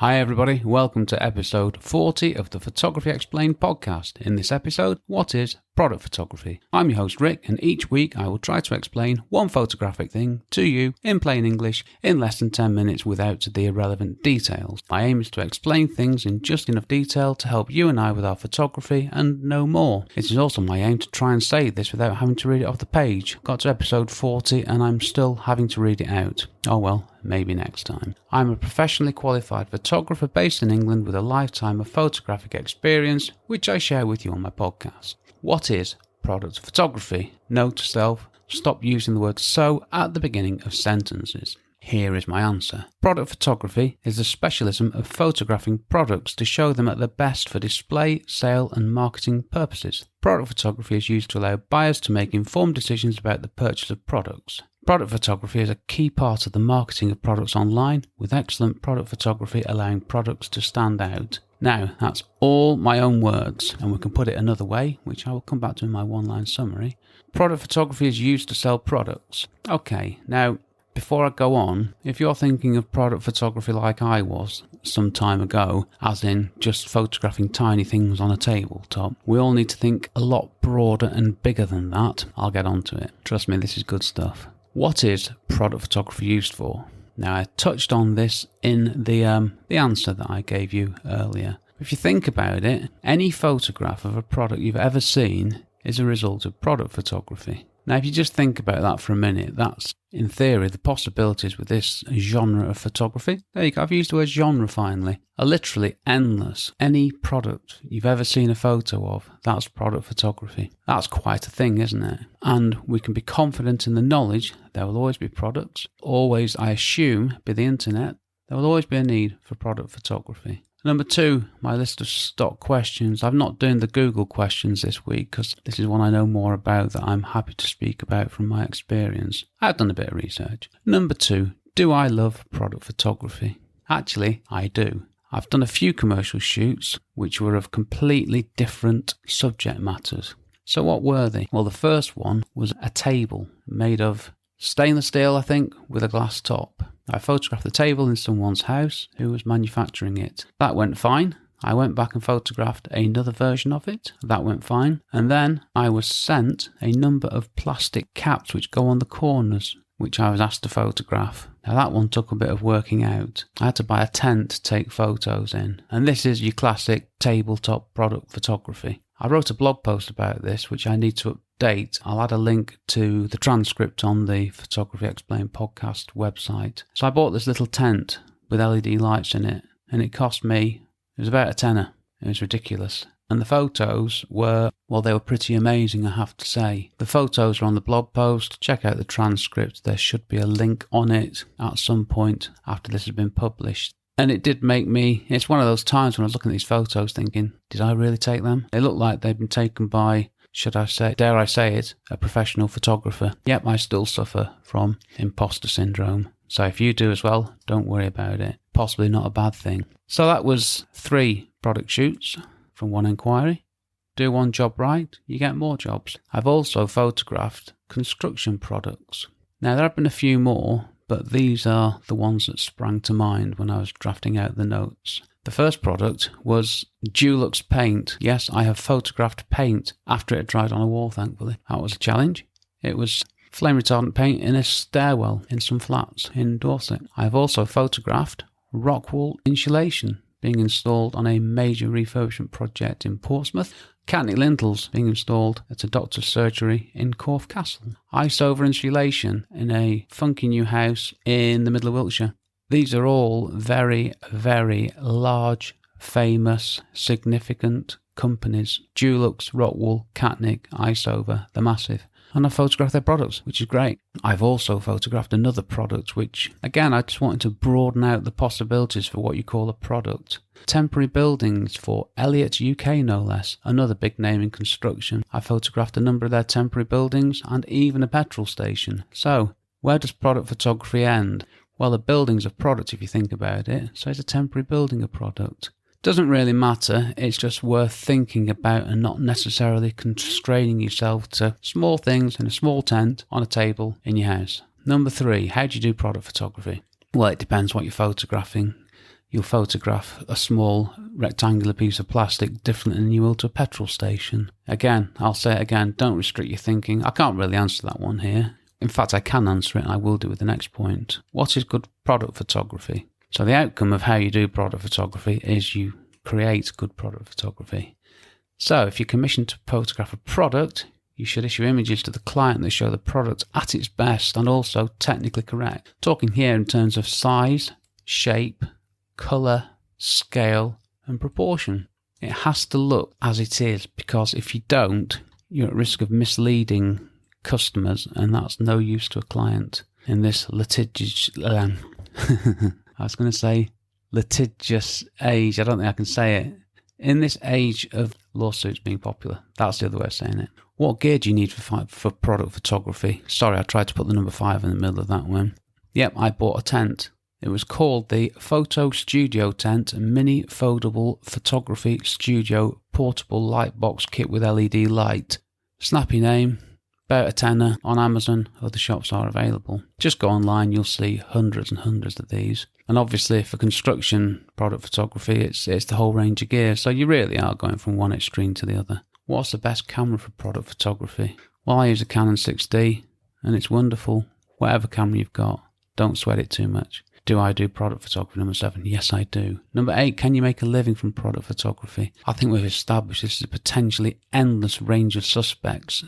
Hi everybody, welcome to episode 40 of the Photography Explained podcast. In this episode, what is product photography? I'm your host Rick, and each week I will try to explain one photographic thing to you in plain English in less than 10 minutes without the irrelevant details. My aim is to explain things in just enough detail to help you and I with our photography and no more. It is also my aim to try and say this without having to read it off the page. Got to episode 40 and I'm still having to read it out. Oh well. Maybe next time. I'm a professionally qualified photographer based in England with a lifetime of photographic experience, which I share with you on my podcast. What is product photography? Note to self, stop using the word so at the beginning of sentences. Here is my answer. Product photography is the specialism of photographing products to show them at their best for display, sale and marketing purposes. Product photography is used to allow buyers to make informed decisions about the purchase of products. Product photography is a key part of the marketing of products online, with excellent product photography allowing products to stand out. Now, that's all my own words, and we can put it another way, which I will come back to in my one-line summary. Product photography is used to sell products. Okay, now, before I go on, if you're thinking of product photography like I was some time ago, as in just photographing tiny things on a tabletop, we all need to think a lot broader and bigger than that. I'll get onto it. Trust me, this is good stuff. What is product photography used for? Now, I touched on this in the answer that I gave you earlier. If you think about it, any photograph of a product you've ever seen is a result of product photography. Now, if you just think about that for a minute, that's, in theory, the possibilities with this genre of photography. There you go, I've used the word genre finally. Are literally endless. Any product you've ever seen a photo of, that's product photography. That's quite a thing, isn't it? And we can be confident in the knowledge there will always be products. Always, I assume, be the internet, there will always be a need for product photography. Number 2, my list of stock questions. I'm not doing the Google questions this week because this is one I know more about that I'm happy to speak about from my experience. I've done a bit of research. Number 2, do I love product photography? Actually, I do. I've done a few commercial shoots which were of completely different subject matters. So what were they? Well, the first one was a table made of stainless steel, I think, with a glass top. I photographed the table in someone's house who was manufacturing it. That went fine. I went back and photographed another version of it. That went fine. And then I was sent a number of plastic caps which go on the corners, which I was asked to photograph. Now that one took a bit of working out. I had to buy a tent to take photos in. And this is your classic tabletop product photography. I wrote a blog post about this, which I need to update. I'll add a link to the transcript on the Photography Explained podcast website. So I bought this little tent with LED lights in it, and it cost me, it was about a tenner. It was ridiculous. And the photos were, well, they were pretty amazing, I have to say. The photos are on the blog post. Check out the transcript. There should be a link on it at some point after this has been published. And it did make me, it's one of those times when I was looking at these photos thinking, did I really take them? They look like they've been taken by, should I say, dare I say it, a professional photographer. Yep, I still suffer from imposter syndrome. So if you do as well, don't worry about it. Possibly not a bad thing. So that was 3 product shoots from one inquiry. Do one job right, you get more jobs. I've also photographed construction products. Now there have been a few more, but these are the ones that sprang to mind when I was drafting out the notes. The first product was Dulux paint. Yes, I have photographed paint after it had dried on a wall, thankfully. That was a challenge. It was flame retardant paint in a stairwell in some flats in Dorset. I have also photographed rock wool insulation being installed on a major refurbishment project in Portsmouth. Catney lintels being installed at a doctor's surgery in Corfe Castle. Ice over insulation in a funky new house in the middle of Wiltshire. These are all very, very large, famous, significant companies. Dulux, Rockwool, Catney, Iceover, they're massive. And I photographed their products, which is great. I've also photographed another product, which, again, I just wanted to broaden out the possibilities for what you call a product. Temporary buildings for Elliott UK, no less, another big name in construction. I photographed a number of their temporary buildings and even a petrol station. So, where does product photography end? Well, the building's a product if you think about it, so is a temporary building a product? Doesn't really matter, it's just worth thinking about and not necessarily constraining yourself to small things in a small tent on a table in your house. Number 3, how do you do product photography? Well, it depends what you're photographing. you'll photograph a small rectangular piece of plastic differently than you will to a petrol station. Again, I'll say it again, don't restrict your thinking. I can't really answer that one here. In fact, I can answer it, and I will do with the next point. What is good product photography? So the outcome of how you do product photography is you create good product photography. So if you're commissioned to photograph a product, you should issue images to the client that show the product at its best and also technically correct. Talking here in terms of size, shape, colour, scale and proportion. It has to look as it is, because if you don't, you're at risk of misleading customers, and that's no use to a client in this litigious age. I don't think I can say it. In this age of lawsuits being popular, that's the other way of saying it. What gear do you need for product photography? Sorry, I tried to put the number 5 in the middle of that one. Yep, I bought a tent. It was called the Photo Studio Tent Mini Foldable Photography Studio Portable Light Box Kit with LED light. Snappy name, about £10 on Amazon. Other shops are available. Just go online, you'll see hundreds and hundreds of these. And obviously for construction product photography, it's the whole range of gear. So you really are going from one extreme to the other. What's the best camera for product photography? Well, I use a Canon 6D and it's wonderful. Whatever camera you've got, don't sweat it too much. Do I do product photography? Number 7. Yes, I do. Number 8. Can you make a living from product photography? I think we've established this is a potentially endless range of subjects.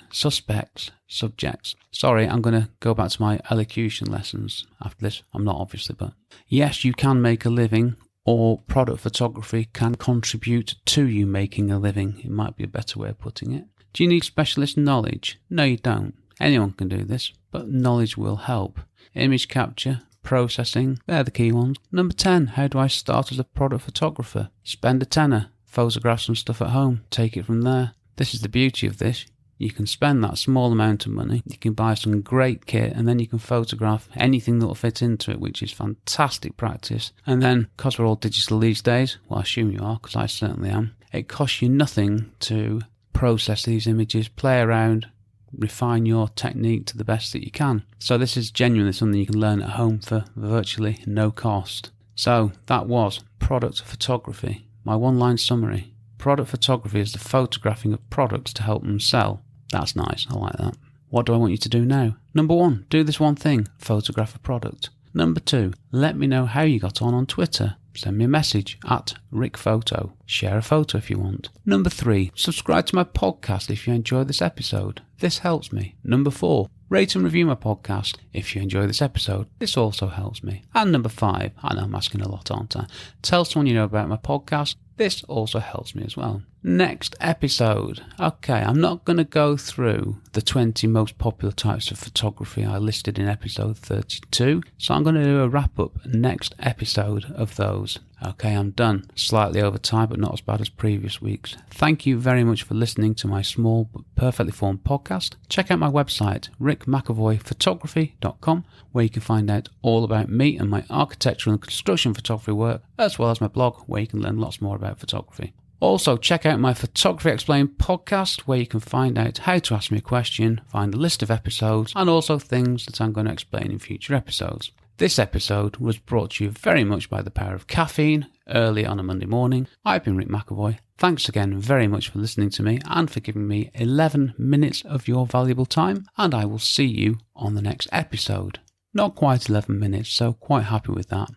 Sorry, I'm going to go back to my elocution lessons after this. I'm not, obviously, but yes, you can make a living, or product photography can contribute to you making a living. It might be a better way of putting it. Do you need specialist knowledge? No, you don't. Anyone can do this, but knowledge will help. Image capture, processing, they're the key ones. Number 10, how do I start as a product photographer? Spend a tenner, photograph some stuff at home, take it from there. This is the beauty of this. You can spend that small amount of money, you can buy some great kit, and then you can photograph anything that will fit into it, which is fantastic practice. And then, because we're all digital these days, well, I assume you are, because I certainly am, it costs you nothing to process these images, play around, refine your technique to the best that you can. So this is genuinely something you can learn at home for virtually no cost. So that was product photography. My one-line summary. Product photography is the photographing of products to help them sell. That's nice, I like that. What do I want you to do now? Number 1, do this one thing, photograph a product. Number 2, let me know how you got on Twitter. Send me a message at RickPhoto. Share a photo if you want. Number 3, subscribe to my podcast if you enjoy this episode. This helps me. Number 4, rate and review my podcast if you enjoy this episode. This also helps me. And number 5, I know I'm asking a lot, aren't I? Tell someone you know about my podcast. This also helps me as well. Next episode. Okay, I'm not going to go through the 20 most popular types of photography I listed in episode 32. So I'm going to do a wrap up next episode of those. Okay, I'm done. Slightly over time, but not as bad as previous weeks. Thank you very much for listening to my small but perfectly formed podcast. Check out my website, rickmcavoyphotography.com, where you can find out all about me and my architectural and construction photography work, as well as my blog, where you can learn lots more about photography. Also, check out my Photography Explained podcast, where you can find out how to ask me a question, find a list of episodes, and also things that I'm going to explain in future episodes. This episode was brought to you very much by the power of caffeine, early on a Monday morning. I've been Rick McEvoy. Thanks again very much for listening to me and for giving me 11 minutes of your valuable time, and I will see you on the next episode. Not quite 11 minutes, so quite happy with that.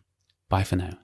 Bye for now.